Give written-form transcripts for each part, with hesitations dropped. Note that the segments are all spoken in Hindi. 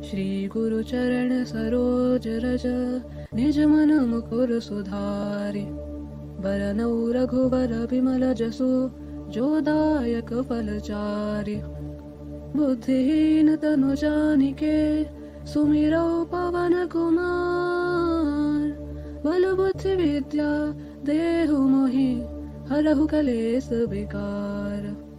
श्री गुरु चरण सरोज रज, निज मन मुकुर सुधारि। बरनौ रघुवर बिमल जसु, जो दायक फल चारि। बुद्धिहीन तनु जानिके, सुमिरौ पवन कुमार। बल बुद्धि विद्या देहु मोहि, हरहु कलेस विकार।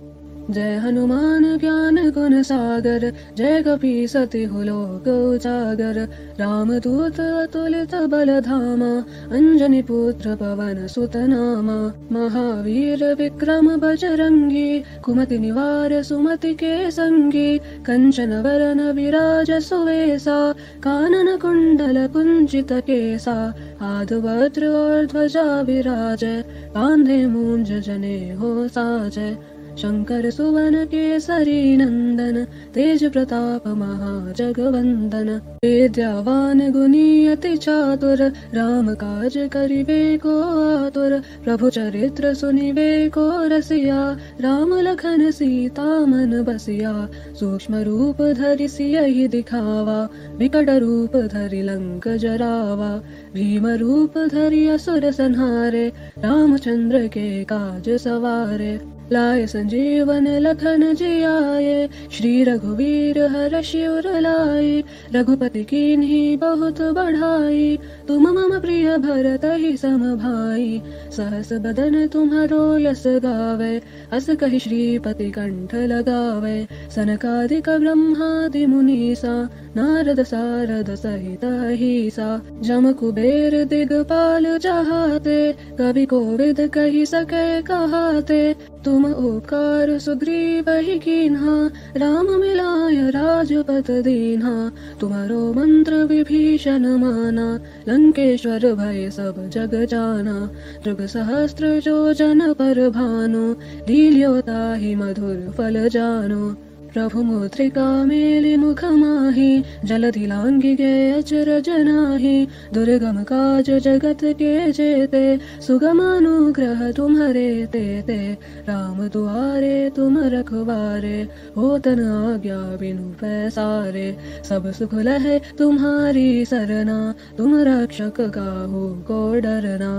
जय हनुमान ज्ञान गुण सागर, जय कपीसतिहु लोक उजागर। रामदूत अतुलित बल धामा, अंजनी पुत्र पवन सुत नामा। महावीर विक्रम बजरंगी, कुमति निवार सुमति के संगी। कंचन वरन विराज सुवेसा, कानन कुंडल कुंचित केसा। हाथ वज्र और ध्वजा विराजै, कांधे मूंज जनेऊ साजै। शंकर सुवन केसरी नंदन, तेज प्रताप महाजगवंदन। विद्यावान गुणी अति चातुर, राम काज करिबे को आतुर। प्रभु चरित्र सुनिबे को रसिया, राम लखन सीता मन बसिया। सूक्ष्म रूप धरि सियहि दिखावा, विकट रूप धरि लंक जरावा। भीम रूप धरि असुर संहारे, रामचंद्र के काज सवारे। लाए संजीवन लखन जियाए, श्री रघुवीर हर्षि उर लाए। रघुपति कीन्ही बहुत बढ़ाई, तुम मम प्रिय भरत ही सम भाई। सहस बदन तुम्हरो यस गावे, अस कहि श्रीपति कंठ लगावे। सनकादिक ब्रह्मादि मुनीसा, नारद सारद सहित अहीसा। जम कुबेर दिगपाल जहाते, कवि कोविद कहि सके कहाते। तुम उपकार सुग्रीव ही कीन्हा, राम मिलाय राजपत दीन्हा। तुम्हारो मंत्र विभीषण माना, लंकेश्वर भय सब जग जाना। जुग सहस्त्र जो जन पर भानु, लील्यो ताहि मधुर फल जानु। प्रभु मुद्रिका मेलि मुख माहि, जलधि लांघि गए अचरज नाहि। दुर्गम काज जगत के जेते, सुगम अनुग्रह तुम्हरे तेते। राम दुआरे तुम रखवारे, होतन आज्ञा बिनु पैसारे। सब सुख लहे तुम्हारी सरना, तुम रक्षक काहू को डरना।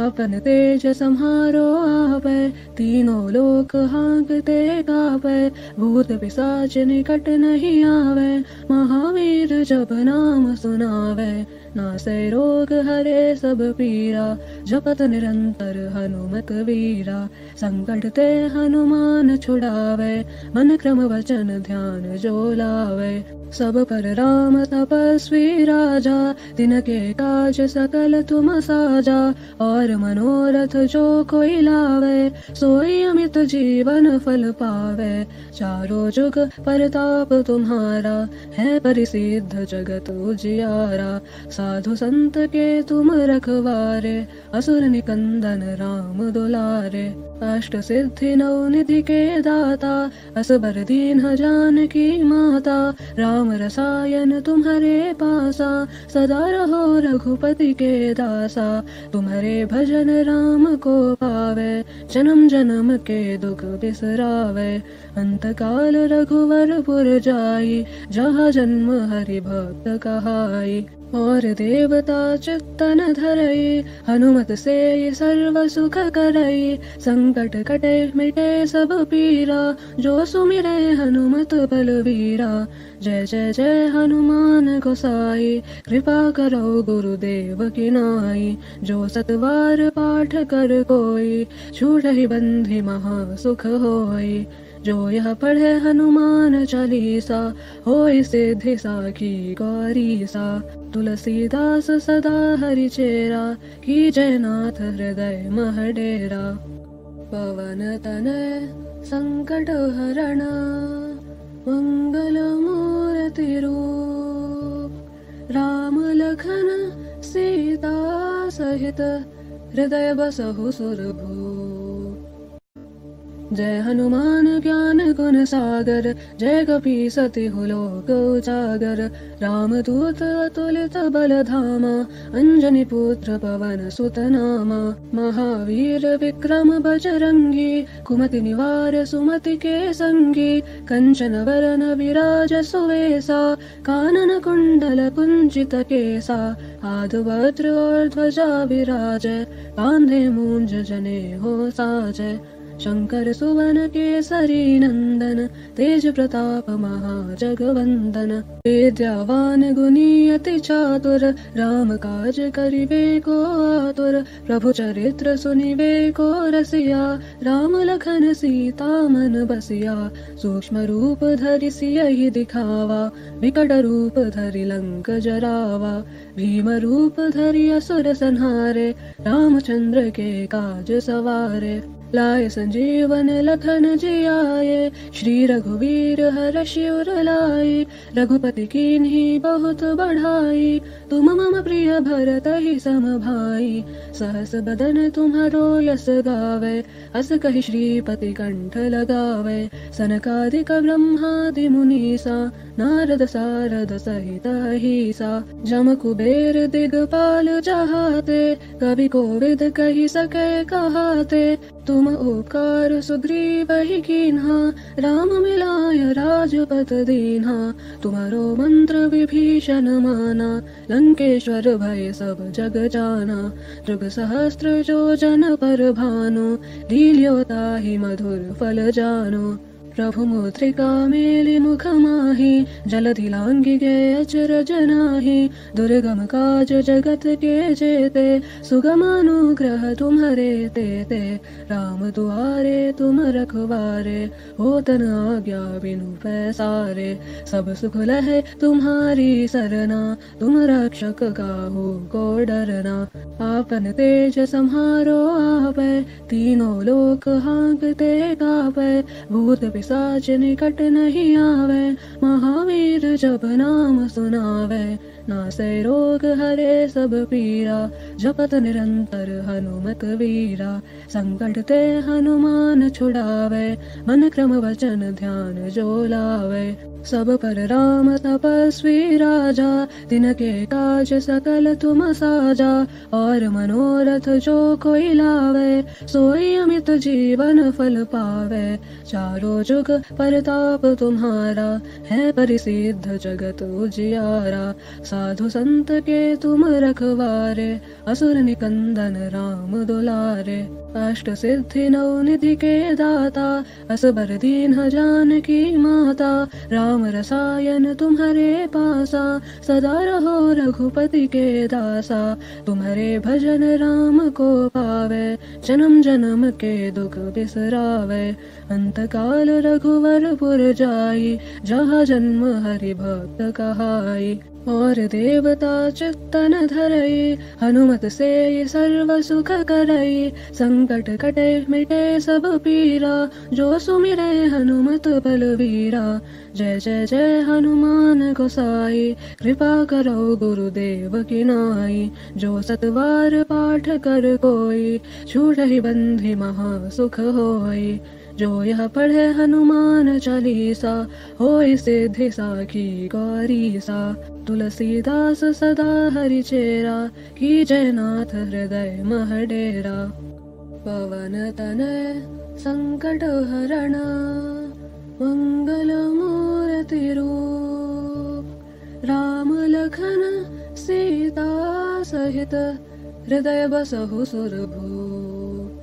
आपन तेज सम्हारो आपै, तीनों लोक हाँकते कापै। भूत पिशाच निकट नहीं आवे, महावीर जब नाम सुनावे। नासै रोग हरे सब पीरा, जपत निरंतर हनुमत वीरा। संकट ते हनुमान छुड़ावे, मन क्रम वचन ध्यान जो लावे। सब पर राम तपस्वी राजा, तिनके काज सकल तुम साजा। और मनोरथ जो कोई लावे, सोई अमित जीवन फल पावे। चारों जुग परताप तुम्हारा, है परिसिद्ध जगत उजियारा। साधु संत के तुम रखवारे, असुर निकंदन राम दुलारे। अष्ट सिद्धि नौ निधि के दाता, असबर दीन जानकी माता। राम रसायन तुम्हारे पासा, सदा रहो रघुपति के दासा। तुम्हारे भजन राम को पावे, जन्म जन्म के दुख बिसरावे। अंत काल रघुवर पुर जाई, जहाँ जन्म हरि भक्त कहाई। और देवता चित्तन धरई, हनुमत से सर्व सुख करई। संकट कटे मिटे सब पीरा, जो सुमिरे हनुमत बलवीरा। जय जय जय हनुमान गोसाई, कृपा करो गुरुदेव की नाई। जो सतवार पाठ कर कोई, छूटहि बंधि महा सुख होई। जो यह पढ़े हनुमान चालीसा, होय सिद्धि साखी गौरीसा। तुलसीदास सदा हरि चेरा, की जयनाथ हृदय मह डेरा। पवन तनय संकट हरण, मंगल मूर्ति रूप। राम लखन सीता सहित, हृदय बसहु सुरभूप। जय हनुमान ज्ञान गुण सागर, जय कपीसति लोक उजागर। रामदूत अतुलित बल धामा, अंजनी पुत्र पवन सुत नामा। महावीर विक्रम बजरंगी, कुमति निवार सुमति के संगी। कंचन वरन विराज सुवेसा, कानन कुंडल कुंचित केसा। हाथ वज्र और ध्वजा विराजै, कांधे मूंज जने हो साजै। शंकर सुवन केसरी नंदन, तेज प्रताप महाजगवंदन। विद्यावान गुणी अति चातुर, राम काज करिबे को आतुर। प्रभु चरित्र सुनिबे को रसिया, राम लखन सीता मन बसिया। सूक्ष्म रूप धरि सियहि दिखावा, विकट रूप धरि लंक जरावा। भीम रूप धरि असुर संहारे, रामचंद्र के काज सवारे। लाए संजीवन लखन जियाए, श्री रघुवीर हर्षि उर लाए। रघुपति कीन्ही बहुत बढ़ाई, तुम मम प्रिय भरत ही सम भाई। सहस बदन तुम्हरो यस गावे, अस कहि श्रीपति कंठ लगावे। सनकादिक ब्रह्मादि मुनीसा, नारद सारद सहित अहीसा। जम कुबेर दिगपाल जहाते, कवि कोविद कहि सके कहाते। तुम उपकार सुग्रीव ही कीन्हा, राम मिलाय राजपत दीन्हा। तुम्हारो मंत्र विभीषण माना, लंकेश्वर भय सब जग जाना। जुग सहस्त्र जो जन पर भानु, लील्यो ताहि मधुर फल जानो। प्रभु मुद्रिका मेलि मुख माहि, जलधि लांघि गए अचरज नाहि। दुर्गम काज जगत के जेते, सुगम अनुग्रह तुम्हरे तेते। राम दुआरे तुम रखवारे, होतन आज्ञा बिनु पैसारे। सब सुख लहे तुम्हारी सरना, तुम रक्षक काहू को डरना। आपन तेज सम्हारो आपै, तीनों लोक हाँकते कापै। भूत पिशाच निकट नहीं आवे, महावीर जब नाम सुनावे। नासै रोग हरे सब पीरा, जपत निरंतर हनुमत वीरा। संकट ते हनुमान छुड़ावे, मन क्रम वचन ध्यान जो लावे। सब पर राम तपस्वी राजा, तिनके काज सकल तुम साजा। और मनोरथ जो कोई लावे, सोई अमित जीवन फल पावे। चारों जुग परताप तुम्हारा, है परिसिद्ध जगत उजियारा। साधु संत के तुम रखवारे, असुर निकंदन राम दुलारे। अष्ट सिद्धि नौ निधि के दाता, असबर दीन जानकी माता। राम रसायन तुम्हारे पासा, सदा रहो रघुपति के दासा। तुम्हारे भजन राम को पावे, जन्म जन्म के दुख बिसरावे। अंत काल रघुवर पुर जाई, जहाँ जन्म हरि भक्त कहाई। और देवता चित्तन धरई, हनुमत से सर्व सुख करई। संकट कटे मिटे सब पीरा, जो सुमिरे हनुमत बलवीरा। जय जय जय हनुमान गोसाई, कृपा करो गुरुदेव की नाई। जो सतवार पाठ कर कोई, छूटहि बंधि महा सुख होई। जो यह पढ़े हनुमान चालीसा, होय सिद्धि साखी गौरीसा। तुलसीदास सदा हरि चेरा, की जयनाथ हृदय मह डेरा। पवन तनय संकट हरण, मंगल मूर्ति रूप। राम लखन सीता सहित, हृदय बसहु सुरभूप।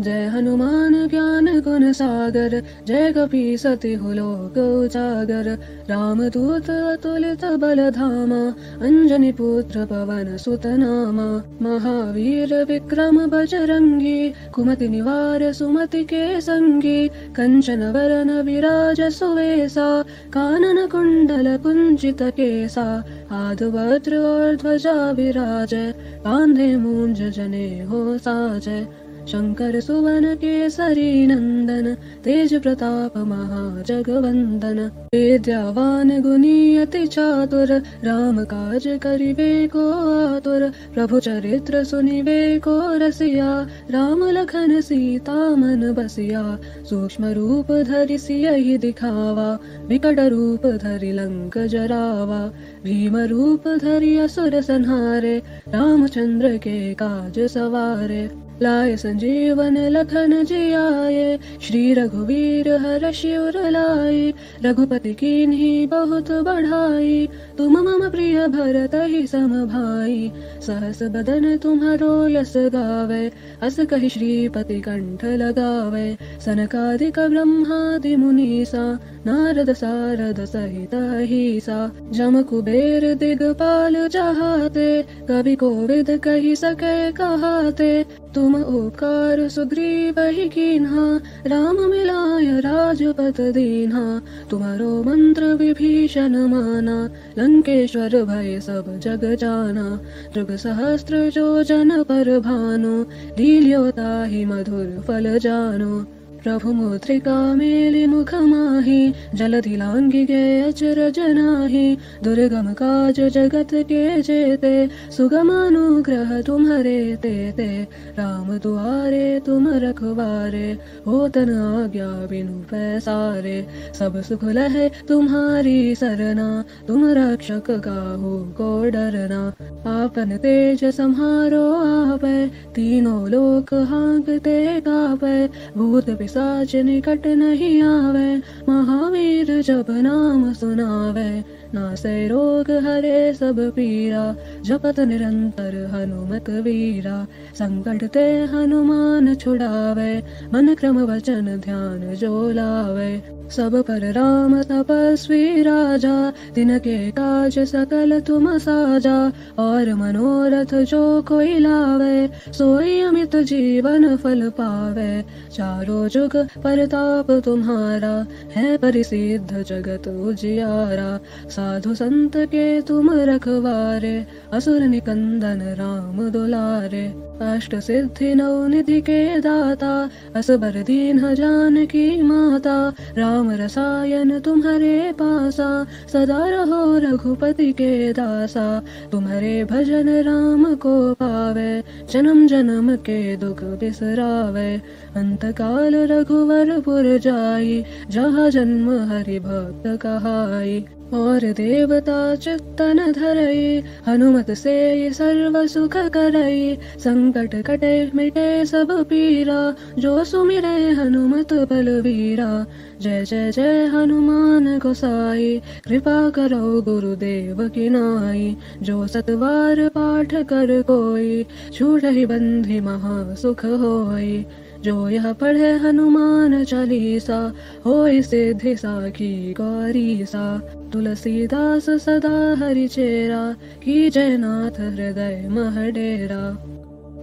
जय हनुमान ज्ञान गुण सागर, जय कपीसति लोक उजागर। रामदूत अतुलित बल धामा, अंजनी पुत्र पवन सुत नामा। महावीर विक्रम बजरंगी, कुमति निवार सुमति के संगी। कंचन वरन विराज सुवेसा, कानन कुंडल कुंचित केसा। हाथ वज्र और ध्वजा विराजै, कांधे मूंज जने हो साजै। शंकर सुवन केसरी नंदन, तेज प्रताप महाजगवंदन। विद्यावान गुणी अति चातुर, राम काज करिबे को आतुर। प्रभु चरित्र सुनिबे को रसिया, राम लखन सीता मन बसिया। सूक्ष्म रूप धरि सियहि दिखावा, विकट रूप धरि लंक जरावा। भीम रूप धरि असुर संहारे, रामचंद्र के काज सवारे। लाए संजीवन लखन जियाए, श्री रघुवीर हर्षि उर लाए। रघुपति कीन्ही बहुत बढ़ाई, तुम मम प्रिय भरतहि सम भाई। सहस बदन तुम्हरो यस गावे, अस कहि श्रीपति कंठ लगावे। सनकादिक ब्रह्मादि मुनीसा, नारद सारद सहित अहिसा। जम कुबेर दिगपाल जहाते, कवि कोविद कहि सके कहाते। तुम उपकार सुग्रीवहि कीन्हा, राम मिलाय राजपद दीन्हा। तुम्हारो मंत्र विभीषण माना, लंकेश्वर भय सब जग जाना। जुग सहस्त्र जो जन पर भानु, लील्यो ताहि मधुर फल जानो। प्रभु मुद्रिका मेलि मुख माहि, जलधि लांघि गए अचरज नाहि। दुर्गम काज जगत के जेते, सुगम अनुग्रह तुम्हरे तेते। राम दुआरे तुम रखवारे, होतन आज्ञा बिनु पैसारे। सब सुख लहे तुम्हारी सरना, तुम रक्षक काहू को डरना। आपन तेज सम्हारो आपै, तीनों लोक हाँकते कापै। भूत पिशाच निकट नहीं आवे, महावीर जब नाम सुनावे। नासै रोग हरे सब पीरा, जपत निरंतर हनुमत वीरा। संकट ते हनुमान छुड़ावे, मन क्रम वचन ध्यान जो लावे। सब पर राम तपस्वी राजा, तिनके काज सकल तुम साजा। और मनोरथ जो कोई लावे, सोई अमित जीवन फल पावे। चारों जुग परताप तुम्हारा, है परिसिद्ध जगत उजियारा। साधु संत के तुम रखवारे, असुर निकंदन राम दुलारे। अष्ट सिद्धि नौ निधि के दाता, असबर दीन जानकी माता। राम रसायन तुम्हारे पासा, सदा रहो रघुपति के दासा। तुम्हारे भजन राम को पावे, जन्म जन्म के दुख बिसरावे। अंत काल रघुवर पुर जाई, जहाँ जन्म हरि भक्त कहाई। और देवता चित्तन धरई, हनुमत से सर्व सुख करई। संकट कटे मिटे सब पीरा, जो सुमिरे हनुमत बलवीरा। जय जय जय हनुमान गोसाई, कृपा करो गुरुदेव की नाई। जो सतवार पाठ कर कोई, छूटहि बंधि महा सुख होई। जो यह पढ़े हनुमान चालीसा, होय सिद्धि साखी गौरीसा। तुलसीदास सदा हरि चेरा, की जयनाथ हृदय मह डेरा।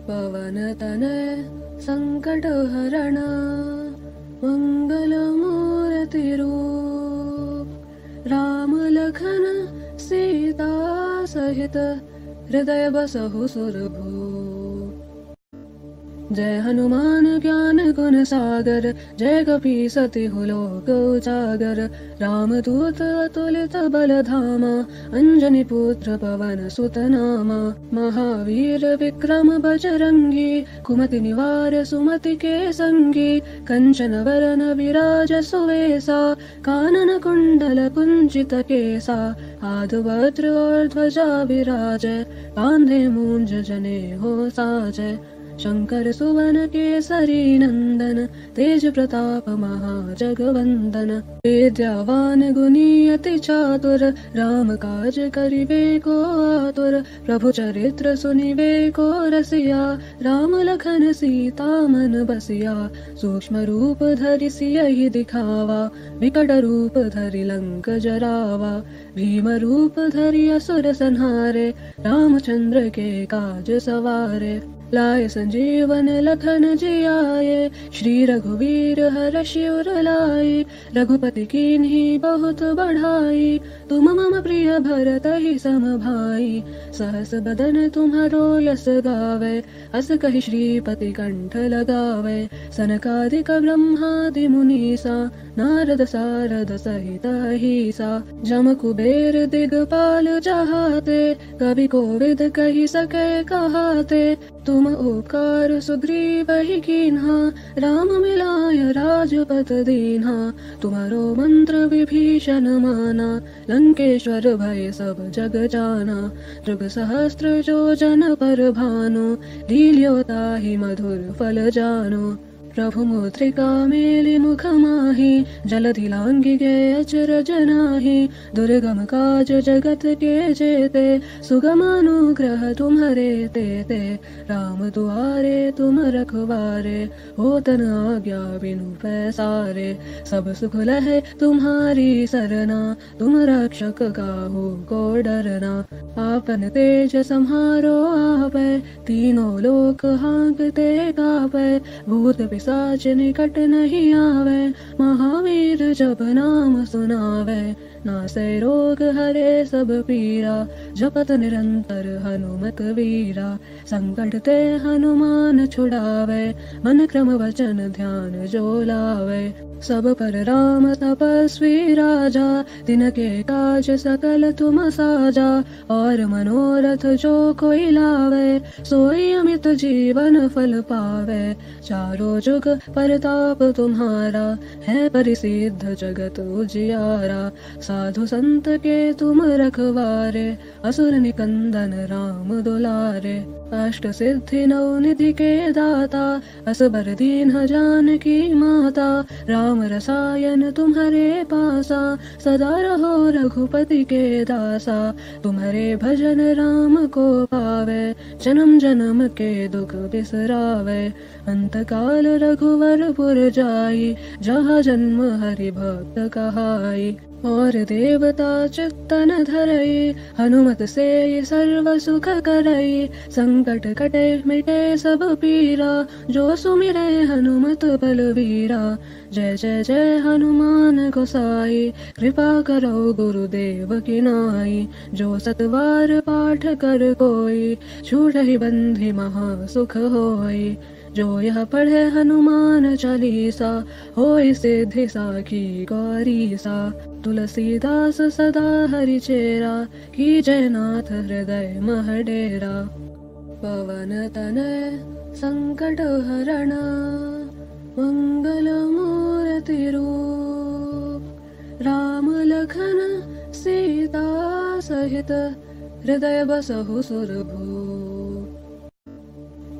पवन तनय संकट हरण, मंगल मूर्ति रूप। राम लखन सीता सहित, हृदय बसहु सुरभूप। जय हनुमान ज्ञान गुण सागर, जय कपीसतिहु लोक उजागर। रामदूत अतुलित बल धामा, अंजनी पुत्र पवन सुत नामा। महावीर विक्रम बजरंगी, कुमति निवार सुमति के संगी। कंचन वरन विराज सुवेसा, कानन कुंडल कुंचित केसा। हाथ वज्र और ध्वजा विराजै, कांधे मूंज जनेऊ साजै। शंकर सुवन केसरी नंदन, तेज प्रताप महाजगवंदन। विद्यावान गुणी अति चातुर, राम काज करिबे को आतुर। प्रभु चरित्र सुनिबे को रसिया, राम लखन सीता मन बसिया। सूक्ष्म रूप धरि सियहि दिखावा, विकट रूप धरि लंक जरावा। भीम रूप धरि असुर संहारे, रामचंद्र के काज सवारे। लाए संजीवन लखन जियाए, श्री रघुवीर हर्षि उर लाए। रघुपति कीन्ही बहुत बढ़ाई, तुम मम प्रिय भरत ही सम भाई। सहस बदन तुम्हारो यस गावे, अस कहि श्रीपति कंठ लगावे। सनकादिक ब्रह्मादि मुनीसा, नारद सारद सहित अहिसा। जम कुबेर दिगपाल चाहते, कवि कोविद कहि सके कहाते। तुम उपकार सुग्रीव ही कीन्हा, राम मिलाय राजपत दीन्हा। तुम्हारो मंत्र विभीषण माना, लंकेश्वर भय सब जग जाना। जुग सहस्त्र जो जन पर भानु, लील्यो ताहि मधुर फल जानु। प्रभु मुद्रिका मेलि मुख माहि, जलधि लांघि गए अचरज नाहि। दुर्गम काज जगत के जेते, सुगम अनुग्रह तुम्हरे तेते। राम दुआरे तुम रखवारे, होत न आज्ञा बिनु पैसारे। सब सुख लहे तुम्हारी सरना, तुम रक्षक काहू को डरना। आपन तेज सम्हारो आपै, तीनों लोक हाँकते कापै। भूत पिशाच निकट नहीं आवे, महावीर जब नाम सुनावे। नासै रोग हरे सब पीरा, जपत निरंतर हनुमत वीरा। संकट ते हनुमान छुड़ावे, मन क्रम वचन ध्यान जो लावे। सब पर राम तपस्वी राजा, तिनके काज सकल तुम साजा। और मनोरथ जो कोई लावे, सोई अमित जीवन फल पावे। चारों जुग परताप तुम्हारा, है परिसिद्ध जगत उजियारा। साधु संत के तुम रखवारे, असुर निकंदन राम दुलारे। अष्ट सिद्धि नौ निधि के दाता, असबर दीन जानकी माता। राम रसायन तुम्हारे पासा, सदा रहो रघुपति के दासा। तुम्हारे भजन राम को पावे, जन्म जन्म के दुख बिसरावे। अंत काल रघुवर पुर जाई, जहाँ जन्म हरि भक्त कहाई। और देवता चित्तन धरई, हनुमत से सर्व सुख करई। संकट कटे मिटे सब पीरा, जो सुमिरे हनुमत बलवीरा। जय जय जय हनुमान गोसाई, कृपा करो गुरुदेव की नाई। जो सतवार पाठ कर कोई, छूटहि बंधि महा सुख होई। जो यह पढ़े हनुमान चालीसा, होय सिद्धि साखी गौरीसा। तुलसीदास सदा हरि चेरा, की जयनाथ हृदय मह डेरा। पवन तनय संकट हरणा, मंगल मूर्ति रूप। राम लखन सीता सहित, हृदय बसहु सुरभूप।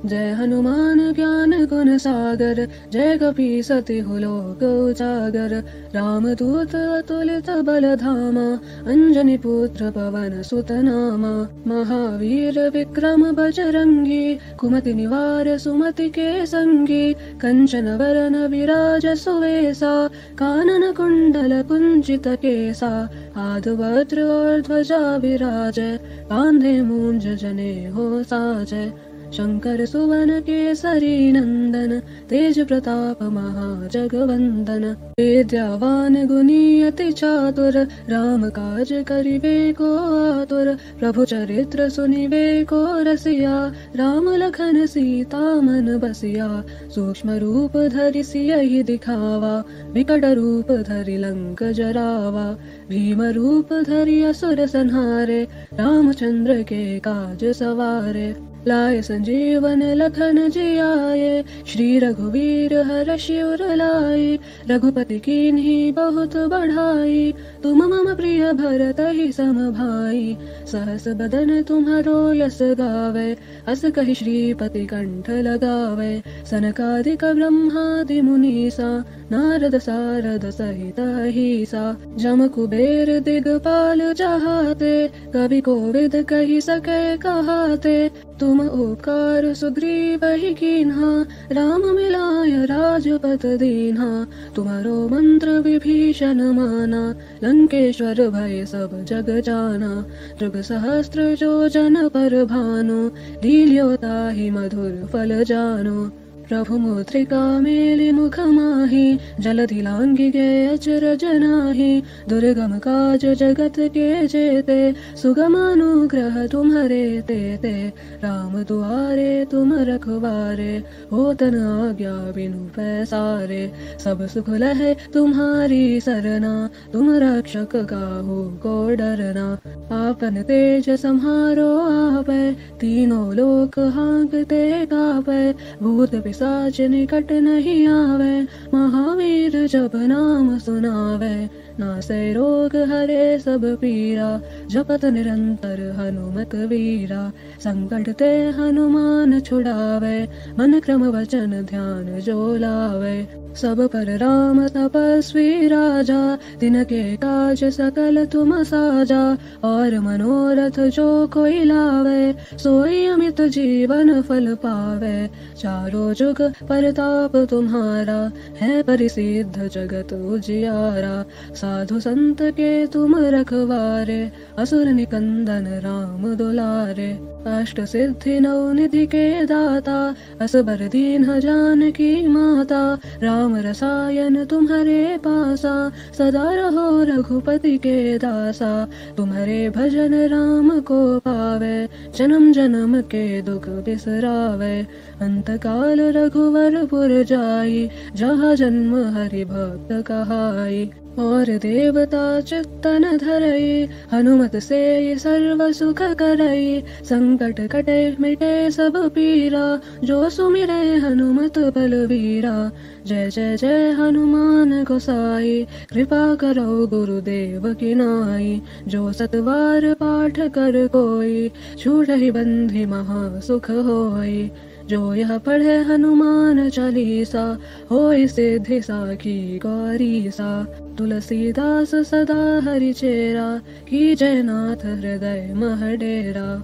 जय हनुमान ज्ञान गुण सागर, जय कपीस तिहु लोक उजागर। राम दूत अतुलित बल धामा, अंजनी पुत्र पवन सुत नामा। महावीर विक्रम बजरंगी, कुमति निवार सुमति के संगी। कंचन वरन विराज सुवेसा, कानन कुंडल कुंचित केसा। हाथ वज्र और ध्वजा विराज, कांधे मूंज जने हो साज। शंकर सुवन केसरी नंदन, तेज प्रताप महाजगवंदन। विद्यावान गुणी अति चातुर, राम काज करिबे को आतुर। प्रभु चरित्र सुनिबे को रसिया, राम लखन सीता मन बसिया। सूक्ष्म रूप धरि सियहि दिखावा, विकट रूप धरि लंक जरावा। भीम रूप धरि असुर संहारे, रामचंद्र के काज सवारे। लाए संजीवन लखन जियाए, श्री रघुवीर हर्षि उर लाए। रघुपति कीन्ही बहुत बढ़ाई, तुम मम प्रिय भरत ही सम भाई। सहस बदन तुम्हारो यस गावे, अस कहि श्रीपति कंठ लगावे। सनकादिक ब्रह्मादि मुनीसा, नारद सारद सहित अहिसा। जम कुबेर दिगपाल जहाते, कवि कोविद कही सके कहाते। तुम उपकार सुग्रीव ही कीन्हा, राम मिलाय राजपत दीन्हा। तुम्हारो मंत्र विभीषण माना, लंकेश्वर भय सब जग जाना। जुग सहस्त्र जो जन पर भानु, लील्यो ताहि मधुर फल जानो। प्रभु मुद्रिका मेलि मुख माहि, जलधि लांघि गए अचरज नाहि। दुर्गम काज जगत के जेते, सुगम अनुग्रह तुम्हरे तेते। राम दुआरे तुम रखवारे, होतन आज्ञा बिनु पैसारे। सब सुख लहे तुम्हारी सरना, तुम रक्षक काहू को डरना। आपन तेज सम्हारो आपै, तीनों लोक हाँकते कापै। भूत पिशाच निकट नहीं आवे, महावीर जब नाम सुनावे। नासै रोग हरे सब पीरा, जपत निरंतर हनुमत वीरा। संकट ते हनुमान छुड़ावे, मन क्रम वचन ध्यान जो लावे। सब पर राम तपस्वी राजा, तिनके काज सकल तुम साजा। और मनोरथ जो कोई लावे, सोई अमित जीवन फल पावे। चारों जुग परताप तुम्हारा, है परिसिद्ध जगत उजियारा। साधु संत के तुम रखवारे, असुर निकंदन राम दुलारे। अष्ट सिद्धि नौ निधि के दाता, असबर दीन जानकी माता। राम रसायन तुम्हारे पासा, सदा रहो रघुपति के दासा। तुम्हारे भजन राम को पावे, जन्म जन्म के दुख बिसरावे। अंत काल रघुवर पुर जाई, जहाँ जन्म हरि भक्त कहाई। और देवता चित्तन धरई, हनुमत से सर्व सुख करई। संकट कटे मिटे सब पीरा, जो सुमिरे हनुमत बलवीरा। जय जय जय हनुमान गोसाई, कृपा करो गुरुदेव की नाई। जो सतवार पाठ कर कोई, छूटहि बंधि महा सुख होई। जो यह पढ़े हनुमान चालीसा, होय सिद्धि साखी गौरीसा। तुलसीदास सदा हरि चेरा, की जयनाथ हृदय मह डेरा।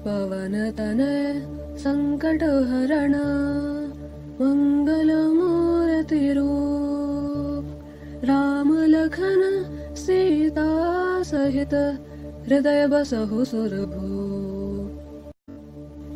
पवन तनय संकट हरण, मंगल मूर्ति रूप। राम लखन सीता सहित, हृदय बसहु सुरभूप।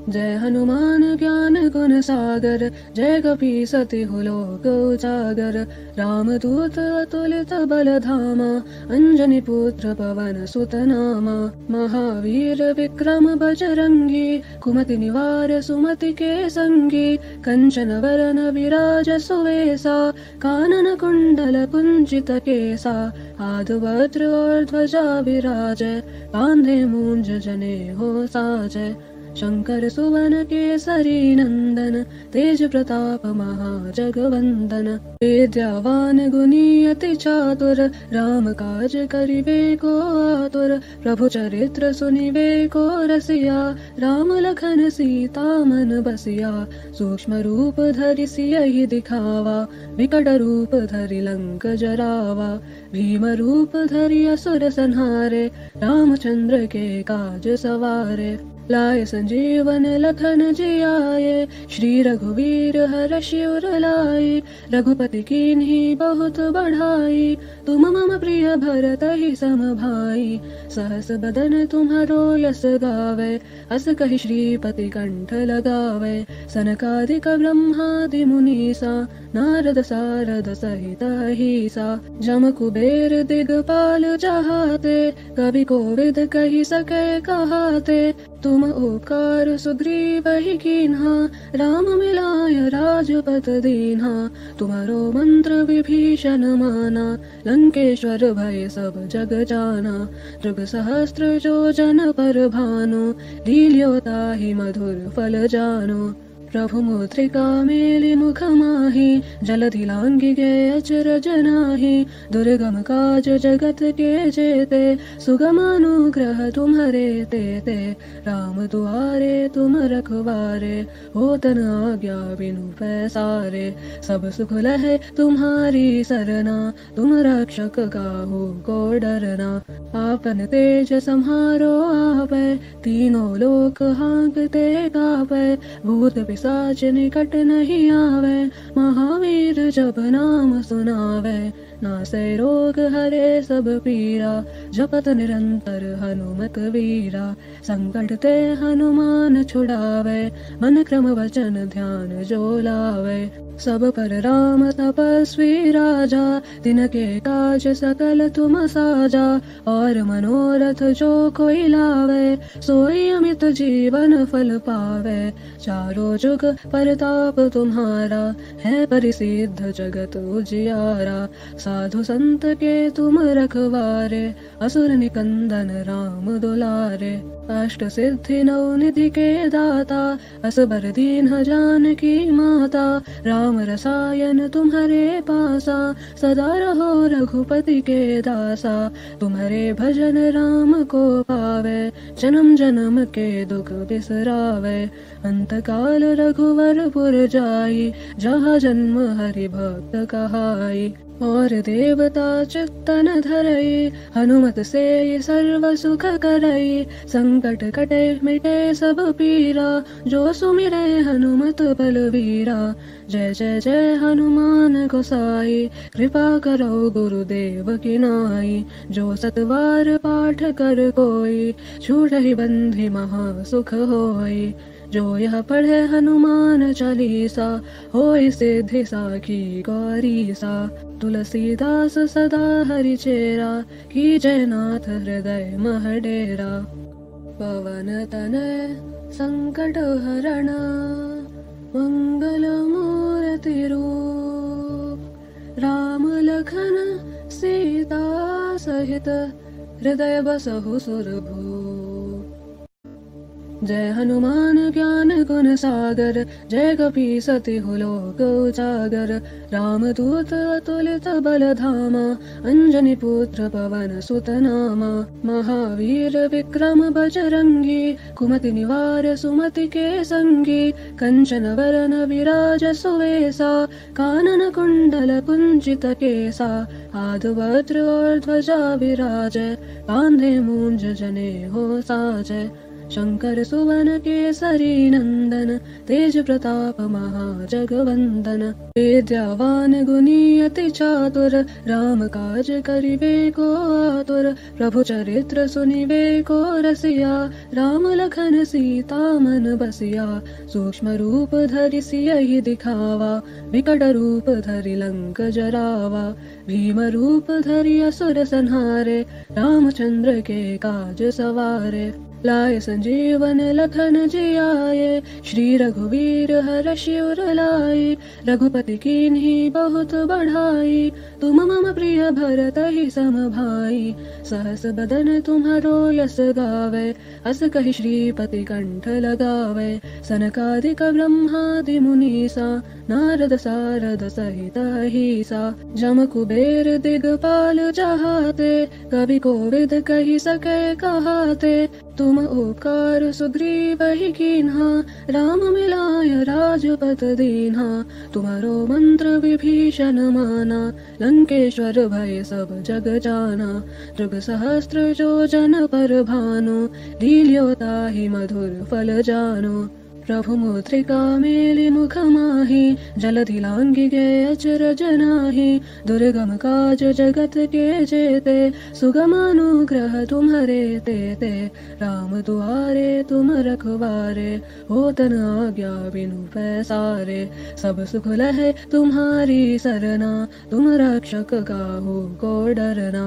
जय हनुमान ज्ञान गुण सागर, जय कपीस तिहु लोक उजागर। राम दूत अतुलित बल धामा, अंजनी पुत्र पवन सुत नामा। महावीर विक्रम बजरंगी, कुमति निवार सुमति के संगी। कंचन वरन विराज सुवेसा, कानन कुंडल कुंचित केसा। हाथ वज्र और ध्वजा विराजय, कांधे मूंज जने हो साजय। शंकर सुवन केसरी नंदन, तेज प्रताप महाजगवंदन। विद्यावान गुणी अति चातुर, राम काज करिबे को आतुर। प्रभु चरित्र सुनिबे को रसिया, राम लखन सीता मन बसिया। सूक्ष्म रूप धरि सियहि दिखावा, विकट रूप धरि लंक जरावा। भीम रूप धरि असुर संहारे, रामचंद्र के काज सवारे। लाए संजीवन लखन जियाए, श्री रघुवीर हर्षि उर लाए। रघुपति कीन्ही बहुत बढ़ाई, तुम मम प्रिय भरत ही सम भाई। सहस बदन तुम्हारो यस गावे, अस कहि श्रीपति कंठ लगावे। सनकादिक ब्रह्मादि मुनीसा, नारद सारद सहित अहिसा। जम कुबेर दिगपाल जहाते, कवि कोविद कही सके कहाते। तुम उपकार सुग्रीव ही कीन्हा, राम मिलाय राजपत दीन्हा। तुम्हारो मंत्र विभीषण माना, लंकेश्वर भय सब जग जाना। जुग सहस्त्र जो जन पर भानु, लील्यो ताहि मधुर फल जानो। प्रभु मुद्रिका मेलि मुख माहि, जलधि लांघि गए अचरज नाही। दुर्गम काज जगत के जेते, सुगम अनुग्रह तुम्हारे तेते। राम दुआरे तुम रखवारे, होतन आज्ञा बिनु पैसारे। सब सुख लहे तुम्हारी सरना, तुम रक्षक काहू को डरना। आपन तेज सम्हारो आपै, तीनों लोक हाँकते कापै। भूत पिशाच निकट नहीं आवे, महावीर जब नाम सुनावे। नासै रोग हरे सब पीरा, जपत निरंतर हनुमत वीरा। संकट ते हनुमान छुड़ावे, मन क्रम वचन ध्यान जो लावे। सब पर राम तपस्वी राजा, तिनके काज सकल तुम साजा। और मनोरथ जो कोई लावे, सोई अमित जीवन फल पावे। चारों जुग परताप तुम्हारा, है परिसिद्ध जगत उजियारा। साधु संत के तुम रखवारे, असुर निकंदन राम दुलारे। अष्ट सिद्धि नौ निधि के दाता, असबर दीन जानकी माता। राम रसायन तुम्हारे पासा, सदा रहो रघुपति के दासा। तुम्हारे भजन राम को पावे, जन्म जन्म के दुख बिसरावे। अंत काल रघुवर पुर जाई, जहाँ जन्म हरि भक्त कहाई। और देवता चित्तन धरई, हनुमत से सर्व सुख करई। संकट कटे मिटे सब पीरा, जो सुमिरे हनुमत बलवीरा। जय जय जय हनुमान गोसाई, कृपा करो गुरुदेव की नाई। जो सतवार पाठ कर कोई, छूटहि बंधि महा सुख होई। जो यह पढ़े हनुमान चालीसा, होय सिद्धि साखी गौरीसा। तुलसीदास सदा हरि चेरा, की जयनाथ हृदय मह डेरा। पवन तनय संकट हरण, मंगल मूर्ति रूप। राम लखन सीता सहित, हृदय बसहु सुरभूप। जय हनुमान ज्ञान गुण सागर, जय कपीसति लोक उजागर। रामदूत अतुलित बल धामा, अंजनी पुत्र पवन सुत नामा। महावीर विक्रम बजरंगी, कुमति निवार सुमति के संगी। कंचन वरन विराज सुवेसा, कानन कुंडल कुंचित केसा। हाथ वज्र और ध्वजा विराजय, कांधे मूंज जने हो साजय। शंकर सुवन केसरी नंदन, तेज प्रताप महाजगवंदन। विद्यावान गुणी अति चातुर, राम काज करिबे को आतुर। प्रभु चरित्र सुनिबे को रसिया, राम लखन सीता मन बसिया। सूक्ष्म रूप धरि सियहि दिखावा, विकट रूप धरि लंक जरावा। भीम रूप धरि असुर संहारे, रामचंद्र के काज सवारे। लाए संजीवन लखन जियाए, श्री रघुवीर हर्षि उर लाए। रघुपति कीन्ही बहुत बढ़ाई, तुम मम प्रिय भरतहि सम भाई। सहस बदन तुम्हारो यस गावे, अस कहि श्रीपति कंठ लगावे। सनकादिक ब्रह्मादि मुनीसा, नारद सारद सहित अहीसा। जम कुबेर दिगपाल जहाते, कवि कोविद कहि सके कहाते। तुम उपकार सुग्रीव ही कीन्हा, राम मिलाय राजपत दीन्हा। तुम्हारो मंत्र विभीषण माना, लंकेश्वर भय सब जग जाना। जुग सहस्त्र जो जन पर भानु, लील्यो ताहि मधुर फल जानु। प्रभु मुद्रिका मेलि मुख माहि, जलधि लांघि गए अचरज नाही। दुर्गम काज जगत के जेते, सुगम अनुग्रह तुम्हारे तेते। राम दुआरे तुम रखवारे, होतन आज्ञा बिनु पैसारे। सब सुख लहे तुम्हारी सरना, तुम रक्षक काहू को डरना।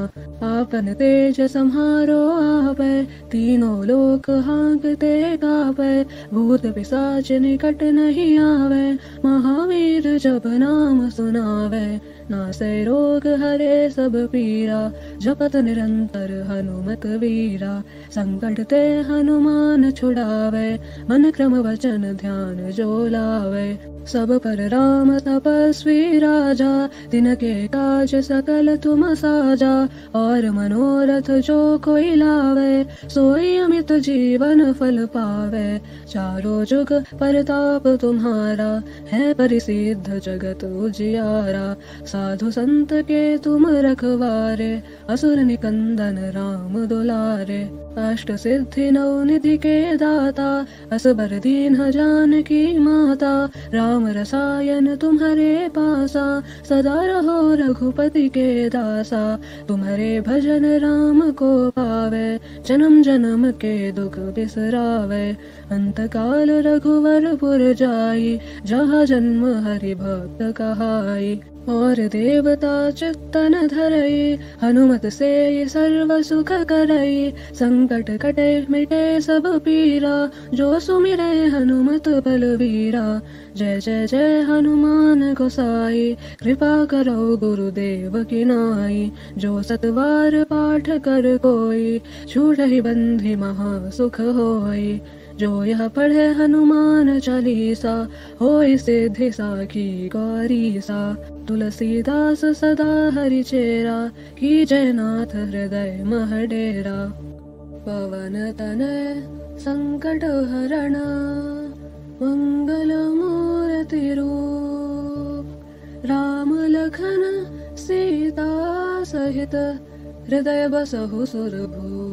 आपन तेज सम्हारो आपै, तीनों लोक हाँकते कापै। भूत पिशाच निकट नहीं आवे, महावीर जब नाम सुनावे। नासै रोग हरे सब पीरा, जपत निरंतर हनुमत वीरा। संकट ते हनुमान छुड़ावे, मन क्रम वचन ध्यान जो लावे। सब पर राम तपस्वी राजा, तिनके काज सकल तुम साजा। और मनोरथ जो कोई लावे, सोई अमित जीवन फल पावे। चारों जुग परताप तुम्हारा, है परिसिद्ध जगत उजियारा। साधु संत के तुम रखवारे, असुर निकंदन राम दुलारे। अष्ट सिद्धि नौ निधि के दाता, असबर दीन जानकी माता। राम रसायन तुम्हारे पासा, सदा रहो रघुपति के दासा। तुम्हारे भजन राम को पावे, जन्म जन्म के दुख बिसरावे। अंत काल रघुवर पुर जाई, जहाँ जन्म हरि भक्त कहाई। और देवता चित्तन धरई, हनुमत से सर्व सुख करई। संकट कटे मिटे सब पीरा, जो सुमिरे हनुमत बलवीरा। जय जय जय हनुमान गोसाई, कृपा करो गुरुदेव की नाई। जो सतवार पाठ कर कोई, छूटहि बंधि महा सुख होई। जो यह पढ़े हनुमान चालीसा, होय सिद्धि साखी गौरीसा। तुलसीदास सदा हरि चेरा, की जयनाथ हृदय मह डेरा। पवन तनय संकट हरण, मंगल मूर्ति रूप। राम लखन सीता सहित, हृदय बसहु सुरभूप।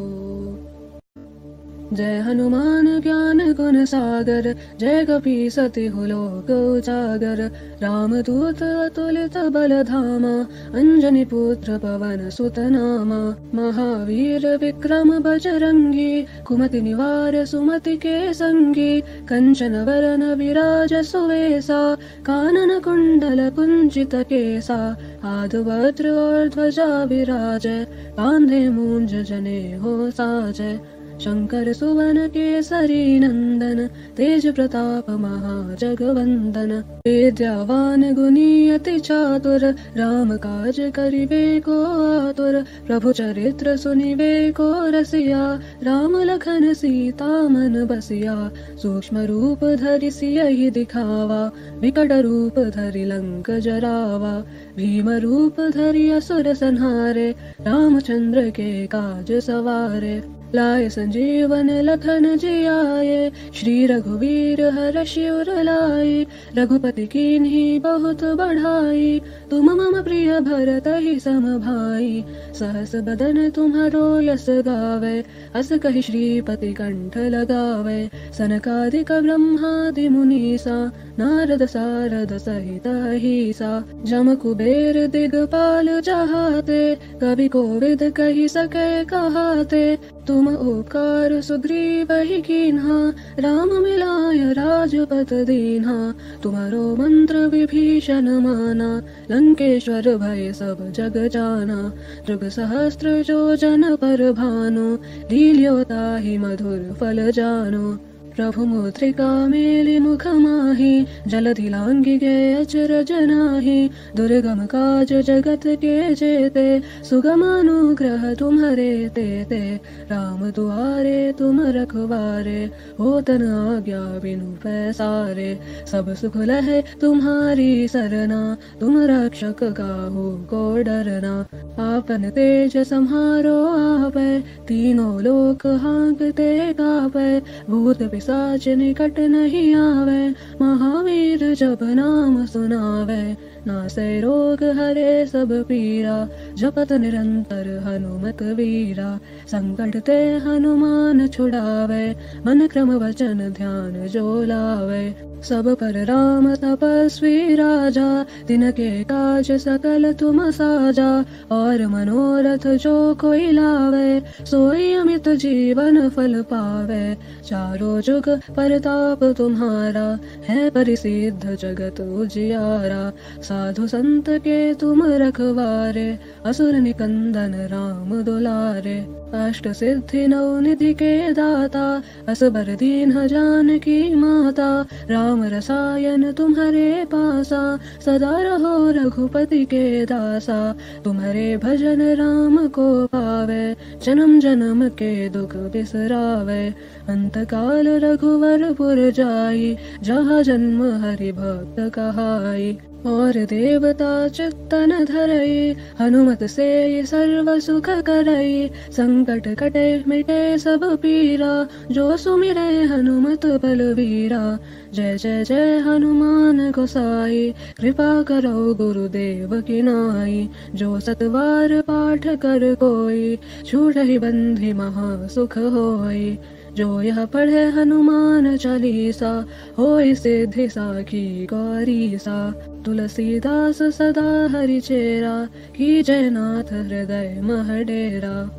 जय हनुमान ज्ञान गुण सागर, जय कपीसति लोक उजागर। रामदूत अतुलित बल धामा, अंजनी पुत्र पवन सुत नामा। महावीर विक्रम बजरंगी, कुमति निवार सुमति के संगी। कंचन वरन विराज सुवेसा, कानन कुंडल कुंचित केसा। हाथ वज्र और ध्वजा विराजय, कांधे मूंज जने हो साजय। शंकर सुवन केसरी नंदन, तेज प्रताप महाजगवंदन। विद्यावान गुणी अति चातुर, राम काज करिबे को आतुर। प्रभु चरित्र सुनिबे को रसिया, राम लखन सीता मन बसिया। सूक्ष्म रूप धरि सियहि दिखावा, विकट रूप धरि लंक जरावा। भीम रूप धरि असुर संहारे, रामचंद्र के काज सवारे। लाए संजीवन लखन जियाए, श्री रघुवीर हर्षि उर लाए। रघुपति कीन्ही बहुत बढ़ाई, तुम मम प्रिय भरतहि सम भाई। सहस बदन तुम्हारो यस गावे, अस कहि श्रीपति कंठ लगावे। सनकादिक ब्रह्मादि मुनीसा, नारद सारद सहित अहीसा। जम कुबेर दिगपाल जहाते, कवि कोविद कहि सके कहाते। तुम उपकार सुग्रीवहि कीन्हा, राम मिलाय राजपद दीन्हा। तुम्हारो मंत्र विभीषण माना, लंकेश्वर भय सब जग जाना। जुग सहस्त्र जो जन पर भानु, लील्यो ताहि मधुर फल जानो। प्रभु मुद्रिका मेलि मुख माहि, जलधि लांघि गए अचरज नाहि। दुर्गम काज जगत के जेते, सुगम अनुग्रह तुम्हारे तेते। राम दुआरे तुम रखवारे, होतन आज्ञा बिनु पैसारे। सब सुख लहे तुम्हारी सरना, तुम रक्षक काहू को डरना। आपन तेज सम्हारो आपै, तीनों लोक हाँकते कापै। भूत पिशाच निकट नहीं आवे, महावीर जब नाम सुनावे। नासै रोग हरे सब पीरा, जपत निरंतर हनुमत वीरा। संकट ते हनुमान छुड़ावे, मन क्रम वचन ध्यान जो लावे। सब पर राम तपस्वी राजा, तिनके काज सकल तुम साजा। और मनोरथ जो कोई लावे, सोई अमित जीवन फल पावे। चारों जुग परताप तुम्हारा, है परिसिद्ध जगत उजियारा। साधु संत के तुम रखवारे, असुर निकंदन राम दुलारे। अष्ट सिद्धि नौ निधि के दाता, असबर दीन जानकी माता। राम रसायन तुम्हारे पासा, सदा रहो रघुपति के दासा। तुम्हारे भजन राम को पावे, जन्म जन्म के दुख बिसरावे। अंत काल रघुवरपुर जाई, जहाँ जन्म हरि भक्त कहाई। और देवता चित्तन धरई, हनुमत से सर्व सुख करई। संकट कटे मिटे सब पीरा, जो सुमिरे हनुमत बलवीरा। जय जय जय हनुमान गोसाई, कृपा करो गुरुदेव की नाई। जो सतवार पाठ कर कोई, छूटहि बंधि महा सुख होई। जो यह पढ़े हनुमान चालीसा, होय सिद्धि साखी गौरीसा। तुलसीदास सदा हरि चेरा, की जयनाथ हृदय मह डेरा।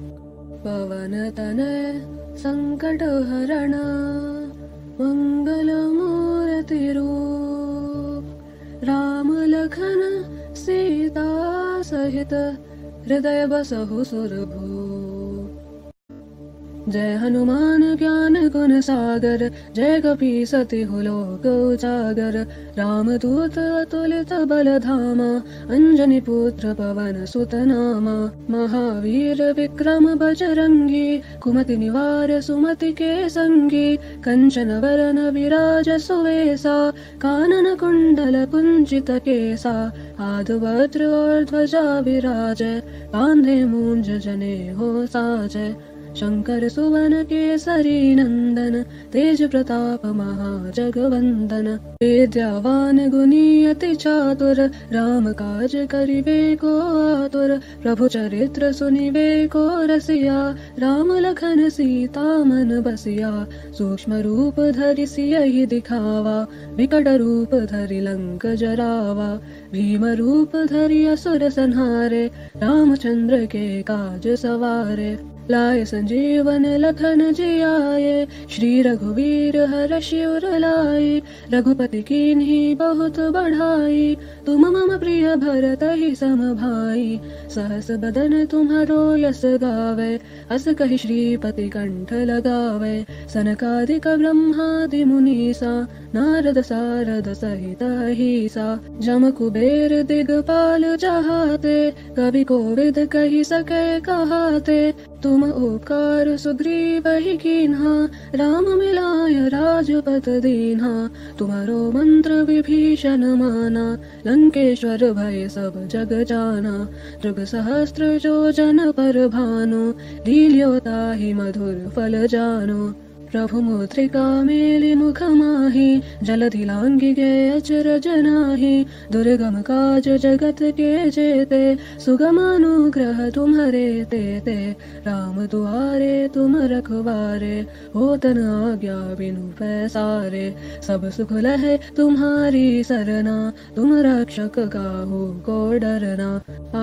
पवन तनय संकट हरण, मंगल मूर्ति रूप। राम लखन सीता सहित, हृदय बसहु सुरभूप। जय हनुमान ज्ञान गुण सागर, जय कपीसतिहु लोक उजागर। रामदूत अतुलित बल धामा, अंजनी पुत्र पवन सुत नामा। महावीर विक्रम बजरंगी, कुमति निवार सुमति के संगी। कंचन वरन विराज सुवेसा, कानन कुंडल कुंचित केसा। हाथ वज्र और ध्वजा विराज, कांधे मूंज जने हो साज। शंकर सुवन केसरी नंदन, तेज प्रताप महाजगवंदन। विद्यावान गुणी अति चातुर, राम काज करिबे को आतुर। प्रभु चरित्र सुनिबे को रसिया, राम लखन सीता मन बसिया। सूक्ष्म रूप धरि सियहि दिखावा, विकट रूप धरि लंक जरावा। भीम रूप धरि असुर संहारे, रामचंद्र के काज सवारे। लाए संजीवन लखन जियाए, श्री रघुवीर हर्षि उर लाए। रघुपति कीन्ही बहुत बढ़ाई, तुम मम प्रिय भरत ही सम भाई। सहस बदन तुम्हारो यस गावे, अस कहि श्रीपति कंठ लगावे। सनकादिक ब्रह्मादि मुनीसा, नारद सारद सहित अहीसा। जम कुबेर दिगपाल जहाते, कवि कोविद कहि सके कहाते। तुम उपकार सुग्रीव ही कीन्हा, राम मिलाय राजपत दीन्हा। तुम्हारो मंत्र विभीषण माना, लंकेश्वर भय सब जग जाना। जुग सहस्त्र जो जन पर भानु, लील्यो ताहि मधुर फल जानो। प्रभु मुद्रिका मेलि मुख माहि, जलधि लांघि गए अचरज नाहि। दुर्गम काज जगत के जेते, सुगम अनुग्रह तुम्हारे तेते। राम दुआरे तुम रखवारे, होतन आज्ञा बिनु पैसारे। सब सुख लहे तुम्हारी सरना, तुम रक्षक काहू को डरना।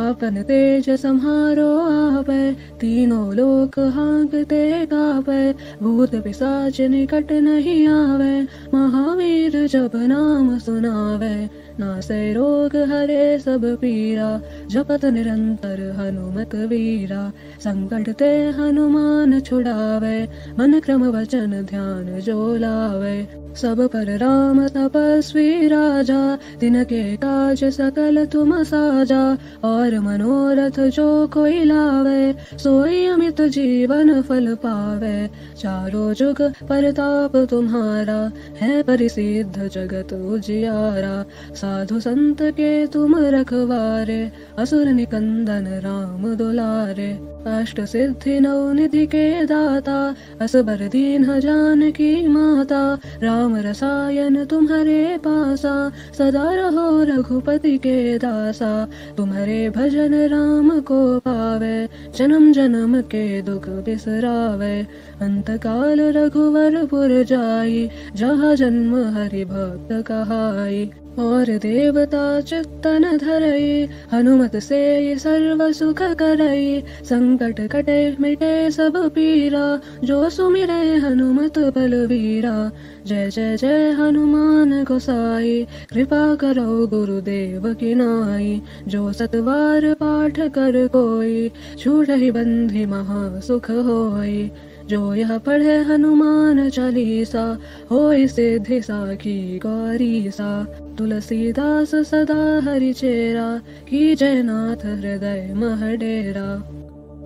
आपन तेज सम्हारो आपै, तीनों लोक हाँकते कापै। भूत पिशाच निकट नहीं आवे, महावीर जब नाम सुनावे। नासै रोग हरे सब पीरा, जपत निरंतर हनुमत वीरा। संकट ते हनुमान छुड़ावे, मन क्रम वचन ध्यान जो लावे। सब पर राम तपस्वी राजा, तिनके काज सकल तुम साजा। और मनोरथ जो कोई लावे, सोई अमित जीवन फल पावे। चारों जुग परताप तुम्हारा, है परिसिद्ध जगत उजियारा। साधु संत के तुम रखवारे, असुर निकंदन राम दुलारे। अष्ट सिद्धि नौ निधि के दाता, असबर दीन जानकी माता। राम रसायन तुम्हारे पासा, सदा रहो रघुपति के दासा। तुम्हारे भजन राम को पावे, जन्म जन्म के दुख बिसरावे। अंत काल रघुवरपुर जाई, जहाँ जन्म हरि भक्त कहाई। और देवता चित्तन धरई, हनुमत से सर्व सुख करई। संकट कटे मिटे सब पीरा, जो सुमिरे हनुमत बलवीरा। जय जय जय हनुमान गोसाई, कृपा करो गुरुदेव की नाई। जो सतवार पाठ कर कोई, छूटहि बंधि महा सुख होई। जो यह पढ़े हनुमान चालीसा, होय सिद्धि साखी गौरीसा। तुलसीदास सदा हरिचेरा, की जयनाथ हृदय मह डेरा।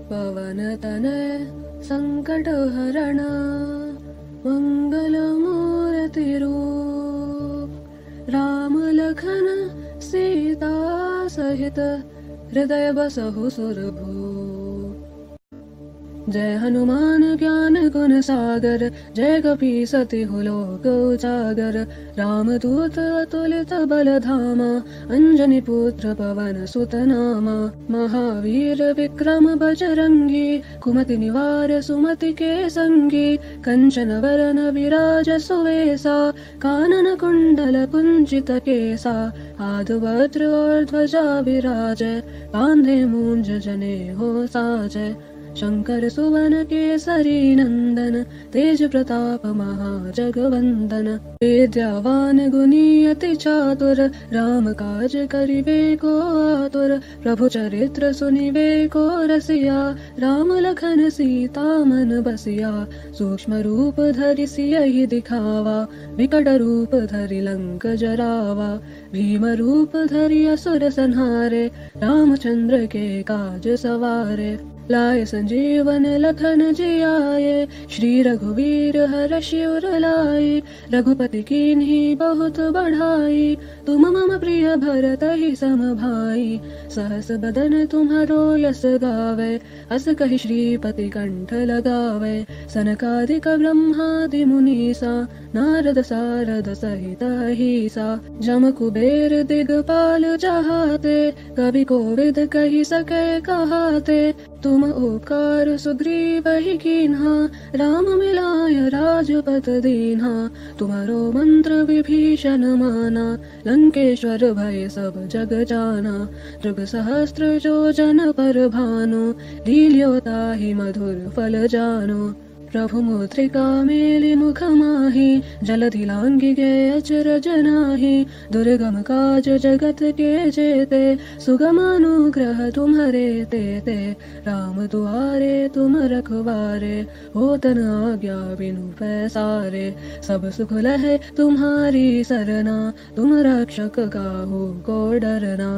पवन तनय संकट हरणा, मंगल मूर्ति रूप। राम लखन सीता सहित, हृदय बसहु सुरभूप। जय हनुमान ज्ञान गुण सागर, जय कपीसतिहु लोक उजागर। रामदूत अतुलित बल धामा, अंजनी पुत्र पवन सुत नामा। महावीर विक्रम बजरंगी, कुमति निवार सुमति के संगी। कंचन वरन विराज सुवेसा, कानन कुंडल कुंचित केसा। हाथ वज्र और ध्वजा विराज, कांधे मूंज जने हो साज। शंकर सुवन केसरी नंदन, तेज प्रताप महाजगवंदन। विद्यावान गुणी अति चातुर, राम काज करिबे को आतुर। प्रभु चरित्र सुनिबे को रसिया, राम लखन सीता मन बसिया। सूक्ष्म रूप धरि सियहि दिखावा, विकट रूप धरि लंक जरावा। भीम रूप धरि असुर संहारे, रामचंद्र के काज सवारे। लाए संजीवन लखन जियाए, श्री रघुवीर हर्षि उर लाए। रघुपति कीन्ही बहुत बढ़ाई, तुम मम प्रिय भरत ही सम भाई। सहस बदन तुम्हरो यस गावे, अस कहि श्रीपति कंठ लगावे। सनकादिक ब्रह्मादि मुनीसा, नारद सारद सहित अहीसा। जम कुबेर दिगपाल जहाते, कवि कोविद कहि सके कहाते। तुम उपकार सुग्रीव ही कीन्हा, राम मिलाय राजपत दीन्हा। तुम्हारो मंत्र विभीषण माना, लंकेश्वर भय सब जग जाना। जुग सहस्त्र जो जन पर भानु, लील्यो ताहि मधुर फल जानो। प्रभु मुद्रिका मेलि मुख माहि, जलधि लांघि गए अचरज नाहि। दुर्गम काज जगत के जेते, सुगम अनुग्रह तुम्हरे तेते। राम दुआरे तुम रखवारे, होतन आज्ञा बिनु पैसारे। सब सुख लहे तुम्हारी सरना, तुम रक्षक काहू को डरना।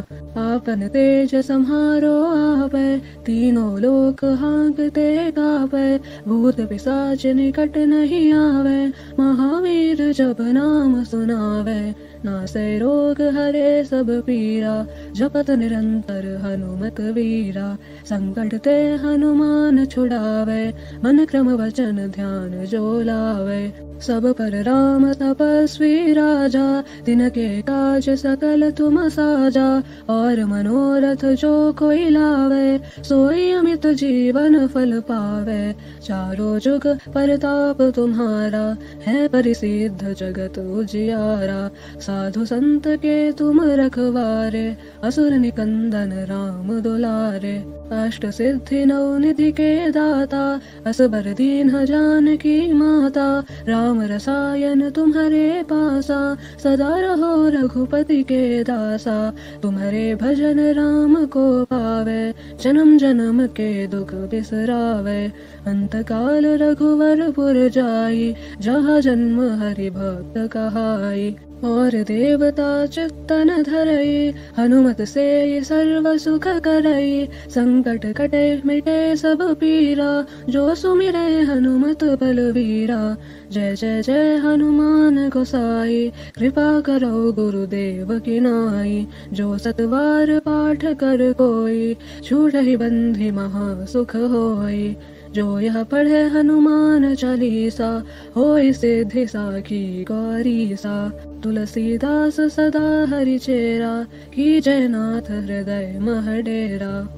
आपन तेज सम्हारो आपै, तीनों लोक हाँकते कापै। भूत पिशाच निकट नहीं आवे, महावीर जब नाम सुनावे। नासै रोग हरे सब पीरा, जपत निरंतर हनुमत वीरा। संकट ते हनुमान छुड़ावे, मन क्रम वचन ध्यान जो लावे। सब पर राम तपस्वी राजा, तिनके काज सकल तुम साजा। और मनोरथ जो कोई लावे, सोई अमित जीवन फल पावे। चारों जुग परताप तुम्हारा, है परिसिद्ध जगत उजियारा। साधु संत के तुम रखवारे, असुर निकंदन राम दुलारे। अष्ट सिद्धि नौ निधि के दाता, असबर दीन जानकी माता। राम रसायन तुम्हारे पासा, सदा रहो रघुपति के दासा। तुम्हारे भजन राम को पावे, जन्म जन्म के दुख बिसरावे। अंत काल रघुवर पुर जाई, जहाँ जन्म हरि भक्त कहाई। और देवता चित्तन धरई, हनुमत से सर्व सुख करई। संकट कटे मिटे सब पीरा, जो सुमिरे हनुमत बलवीरा। जय जय जय हनुमान गोसाई, कृपा करो गुरुदेव की नाई। जो सतवार पाठ कर कोई, छूटहि बंधि महा सुख होई। जो यह पढ़े हनुमान चालीसा, होय सिद्धि साखी गौरीसा। तुलसीदास सदा हरिचेरा, की जयनाथ हृदय मह डेरा।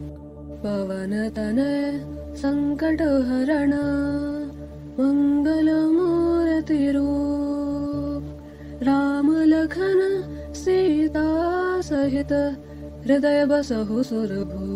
पवन तनय संकट हरणा, मंगल मूर्ति रूप। राम लखन सी सहित हृदय बसहु सुरभूप।